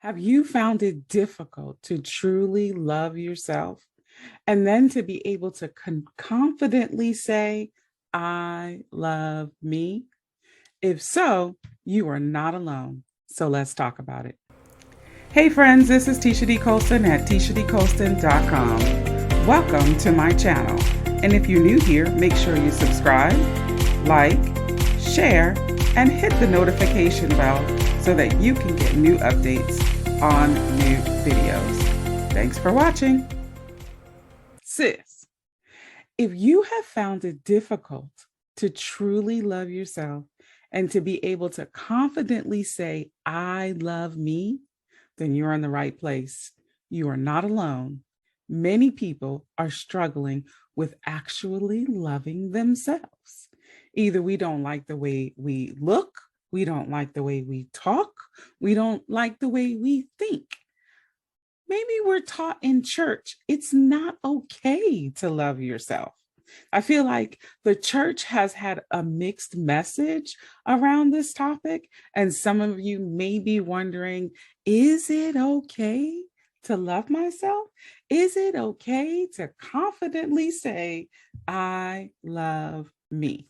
Have you found it difficult to truly love yourself and then to be able to confidently say, I love me? If so, you are not alone. So let's talk about it. Hey friends, this is Tesha D. Colston at teshadcolston.com. Welcome to my channel. And if you're new here, make sure you subscribe, like, share, and hit the notification bell so that you can get new updates on new videos. Thanks for watching. Sis, if you have found it difficult to truly love yourself and to be able to confidently say, I love me, then you're in the right place. You are not alone. Many people are struggling with actually loving themselves. Either we don't like the way we look, we don't like the way we talk, we don't like the way we think. Maybe we're taught in church it's not okay to love yourself. I feel like the church has had a mixed message around this topic, and some of you may be wondering, is it okay to love myself? Is it okay to confidently say, I love me?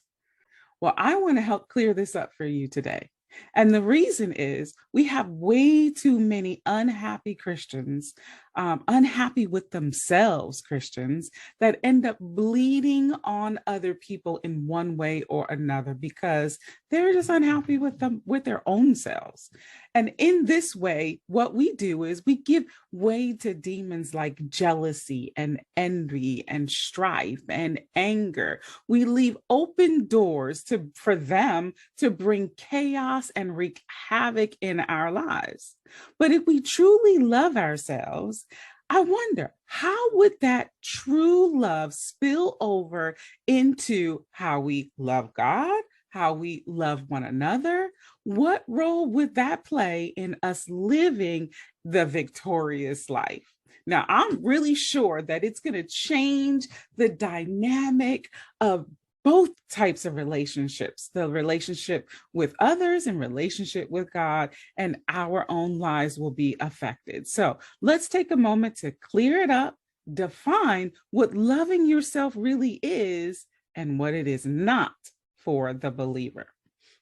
Well, I want to help clear this up for you today. And the reason is we have way too many unhappy Christians, unhappy with themselves Christians, that end up bleeding on other people in one way or another because they're just unhappy with them, with their own selves. And in this way, what we do is we give way to demons like jealousy and envy and strife and anger. We leave open doors for them to bring chaos and wreak havoc in our lives. But if we truly love ourselves, I wonder, how would that true love spill over into how we love God, how we love one another? What role would that play in us living the victorious life? Now, I'm really sure that it's going to change the dynamic of both types of relationships, the relationship with others and relationship with God, and our own lives will be affected. So let's take a moment to clear it up, define what loving yourself really is and what it is not for the believer.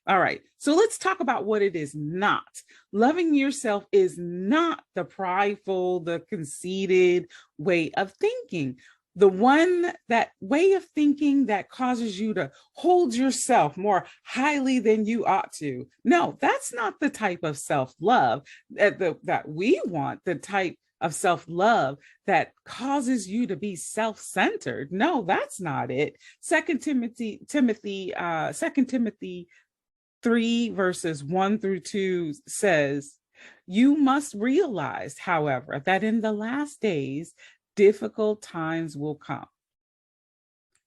All right, so let's talk about what it is not. Loving yourself is not the prideful, the conceited way of thinking. That way of thinking that causes you to hold yourself more highly than you ought to. No, that's not the type of self-love that we want, the type of self-love that causes you to be self-centered. No, that's not it. Second Timothy 3 verses 1 through 2 says, you must realize, however, that in the last days, difficult times will come.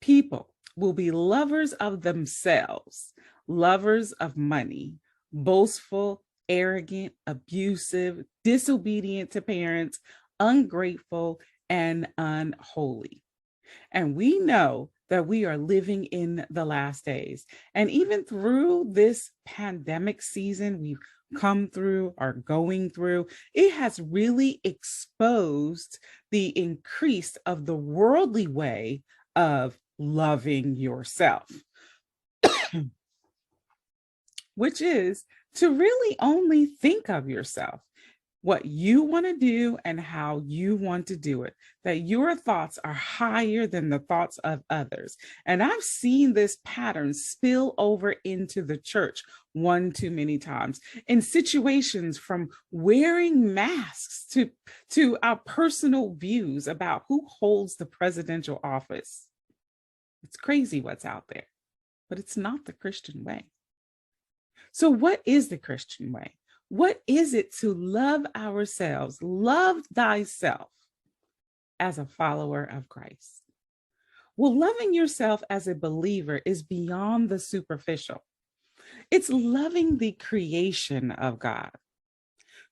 People will be lovers of themselves, lovers of money, boastful, arrogant, abusive, disobedient to parents, ungrateful, and unholy. And we know that we are living in the last days. And even through this pandemic season we've come through, are going through, it has really exposed the increase of the worldly way of loving yourself, which is to really only think of yourself, what you want to do and how you want to do it, that your thoughts are higher than the thoughts of others. And I've seen this pattern spill over into the church one too many times in situations from wearing masks to our personal views about who holds the presidential office. It's crazy what's out there, but it's not the Christian way. So what is the Christian way? What is it to love ourselves, love thyself as a follower of Christ? Well, loving yourself as a believer is beyond the superficial. It's loving the creation of God.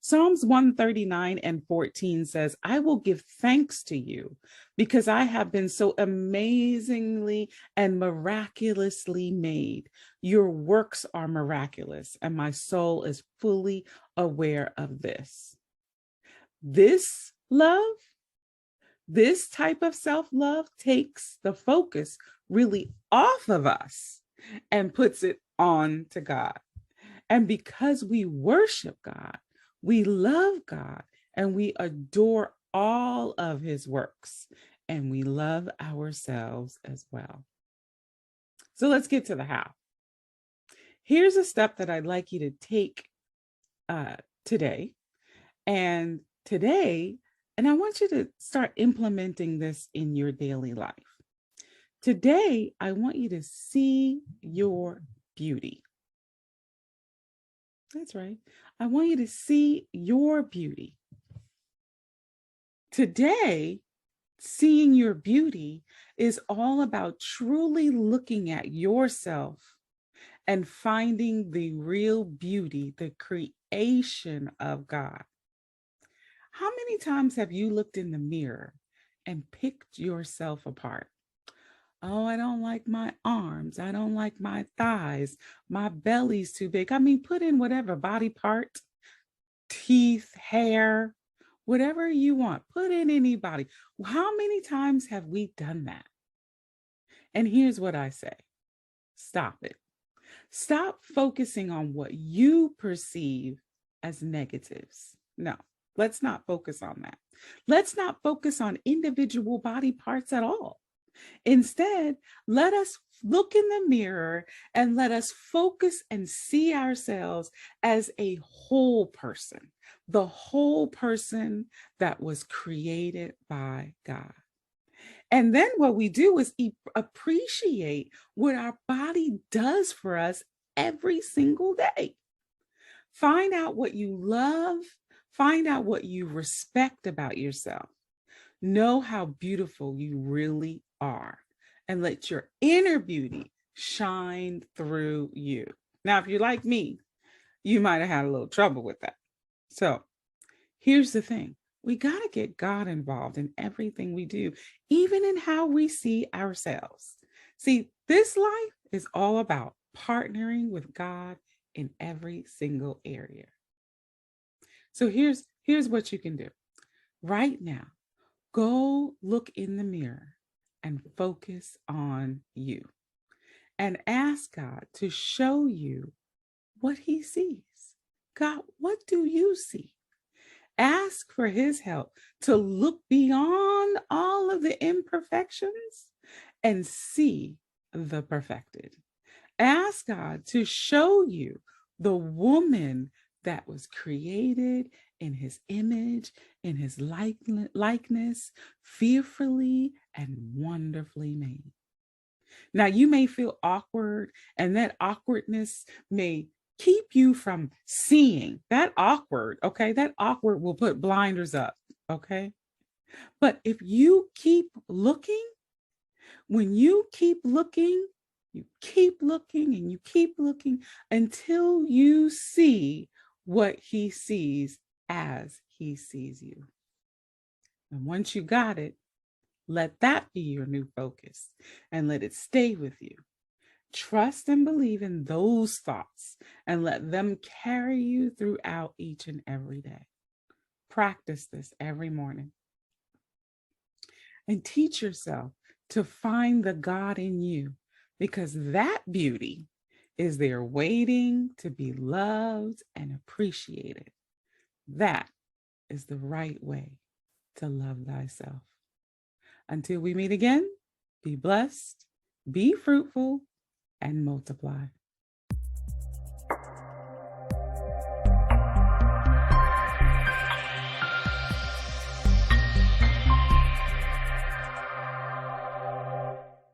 Psalms 139:14 says, I will give thanks to you because I have been so amazingly and miraculously made. Your works are miraculous, and my soul is fully aware of this. This love, this type of self-love takes the focus really off of us and puts it on to God. And because we worship God, we love God, and we adore all of his works, and we love ourselves as well. So let's get to the how. Here's a step that I'd like you to take today. And I want you to start implementing this in your daily life. Today, I want you to see your beauty. That's right. I want you to see your beauty. Today, seeing your beauty is all about truly looking at yourself and finding the real beauty, the creation of God. How many times have you looked in the mirror and picked yourself apart? Oh, I don't like my arms. I don't like my thighs. My belly's too big. I mean, put in whatever body part, teeth, hair, whatever you want. Put in anybody. How many times have we done that? And here's what I say. Stop it. Stop focusing on what you perceive as negatives. No, let's not focus on that. Let's not focus on individual body parts at all. Instead, let us look in the mirror and let us focus and see ourselves as a whole person, the whole person that was created by God. And then what we do is appreciate what our body does for us every single day. Find out what you love, find out what you respect about yourself. Know how beautiful you really are, and let your inner beauty shine through you. Now, if you're like me, you might have had a little trouble with that. So here's the thing. We got to get God involved in everything we do, even in how we see ourselves. See, this life is all about partnering with God in every single area. So here's what you can do. Right now, go look in the mirror and focus on you. And ask God to show you what he sees. God, what do you see? Ask for his help to look beyond all of the imperfections and see the perfected. Ask God to show you the woman that was created in his image, in his likeness, fearfully and wonderfully made. Now, you may feel awkward, and that awkwardness may keep you from seeing that awkward, okay? That awkward will put blinders up, okay? But if you keep looking, when you keep looking, you keep looking and you keep looking until you see what he sees as he sees you. And once you got it, let that be your new focus and let it stay with you. Trust and believe in those thoughts and let them carry you throughout each and every day. Practice this every morning. And teach yourself to find the God in you, because that beauty is there waiting to be loved and appreciated. That is the right way to love thyself. Until we meet again, be blessed, be fruitful, and multiply.